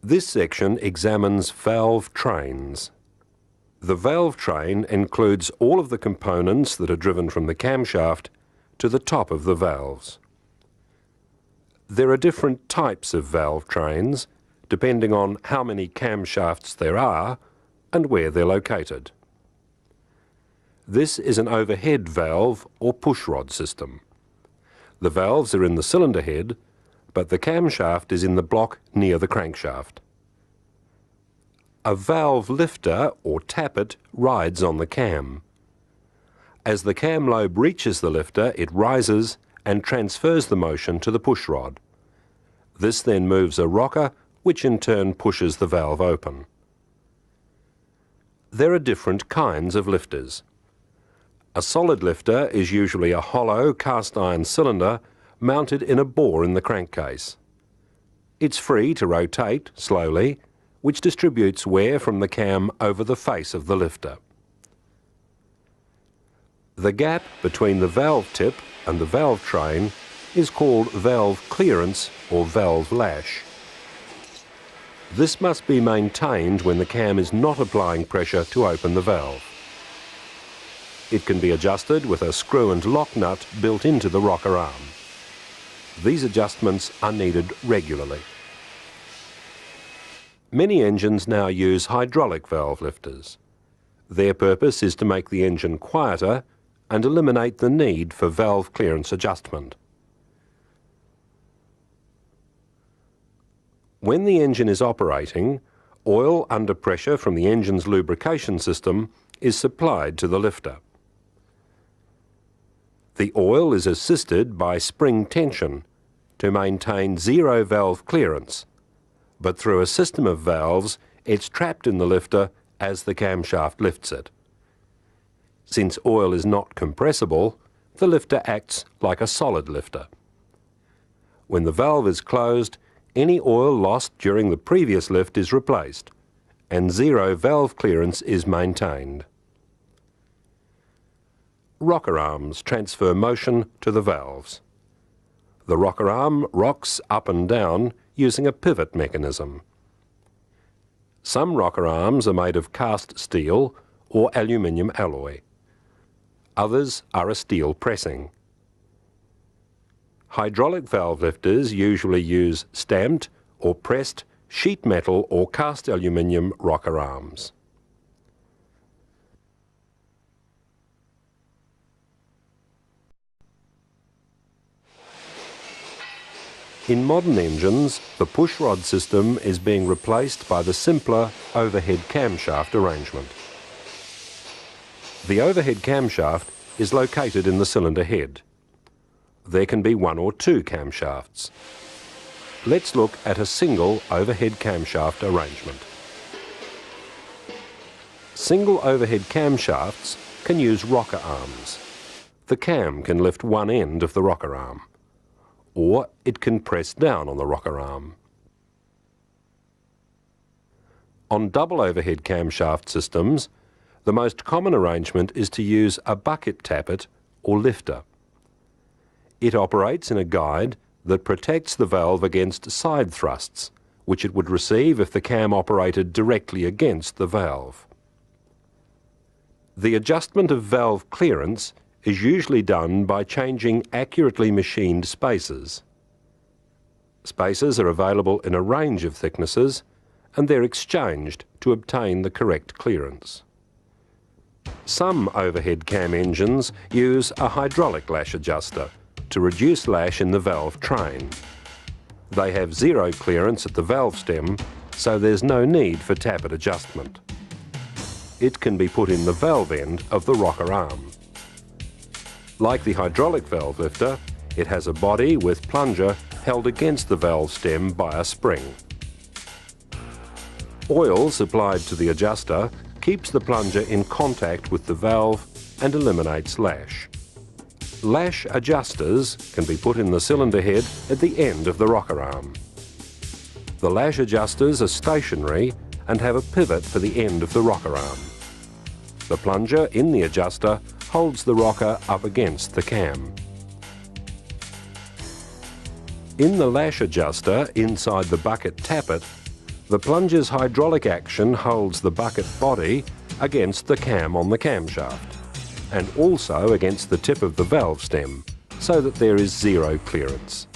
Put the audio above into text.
This section examines valve trains. The valve train includes all of the components that are driven from the camshaft to the top of the valves. There are different types of valve trains, depending on how many camshafts there are and where they're located. This is an overhead valve or pushrod system. The valves are in the cylinder head, but the camshaft is in the block near the crankshaft. A valve lifter or tappet rides on the cam. As the cam lobe reaches the lifter, it rises and transfers the motion to the pushrod. This then moves a rocker, which in turn pushes the valve open. There are different kinds of lifters. A solid lifter is usually a hollow cast iron cylinder mounted in a bore in the crankcase. It's free to rotate slowly, which distributes wear from the cam over the face of the lifter. The gap between the valve tip and the valve train is called valve clearance or valve lash. This must be maintained when the cam is not applying pressure to open the valve. It can be adjusted with a screw and lock nut built into the rocker arm. These adjustments are needed regularly. Many engines now use hydraulic valve lifters. Their purpose is to make the engine quieter and eliminate the need for valve clearance adjustment. When the engine is operating, oil under pressure from the engine's lubrication system is supplied to the lifter. The oil is assisted by spring tension to maintain zero valve clearance, but through a system of valves, it's trapped in the lifter as the camshaft lifts it. Since oil is not compressible, the lifter acts like a solid lifter. When the valve is closed, any oil lost during the previous lift is replaced, and zero valve clearance is maintained. Rocker arms transfer motion to the valves. The rocker arm rocks up and down using a pivot mechanism. Some rocker arms are made of cast steel or aluminium alloy. Others are a steel pressing. Hydraulic valve lifters usually use stamped or pressed sheet metal or cast aluminium rocker arms. In modern engines, the pushrod system is being replaced by the simpler overhead camshaft arrangement. The overhead camshaft is located in the cylinder head. There can be one or two camshafts. Let's look at a single overhead camshaft arrangement. Single overhead camshafts can use rocker arms. The cam can lift one end of the rocker arm, or it can press down on the rocker arm. On double overhead camshaft systems, the most common arrangement is to use a bucket tappet or lifter. It operates in a guide that protects the valve against side thrusts, which it would receive if the cam operated directly against the valve. The adjustment of valve clearance is usually done by changing accurately machined spacers. Spacers are available in a range of thicknesses, and they're exchanged to obtain the correct clearance. Some overhead cam engines use a hydraulic lash adjuster to reduce lash in the valve train. They have zero clearance at the valve stem, so there's no need for tappet adjustment. It can be put in the valve end of the rocker arm. Like the hydraulic valve lifter, it has a body with plunger held against the valve stem by a spring. Oil supplied to the adjuster keeps the plunger in contact with the valve and eliminates lash. Lash adjusters can be put in the cylinder head at the end of the rocker arm. The lash adjusters are stationary and have a pivot for the end of the rocker arm. The plunger in the adjuster holds the rocker up against the cam. In the lash adjuster inside the bucket tappet, The plunger's hydraulic action holds the bucket body against the cam on the camshaft, and also against the tip of the valve stem, so that there is zero clearance.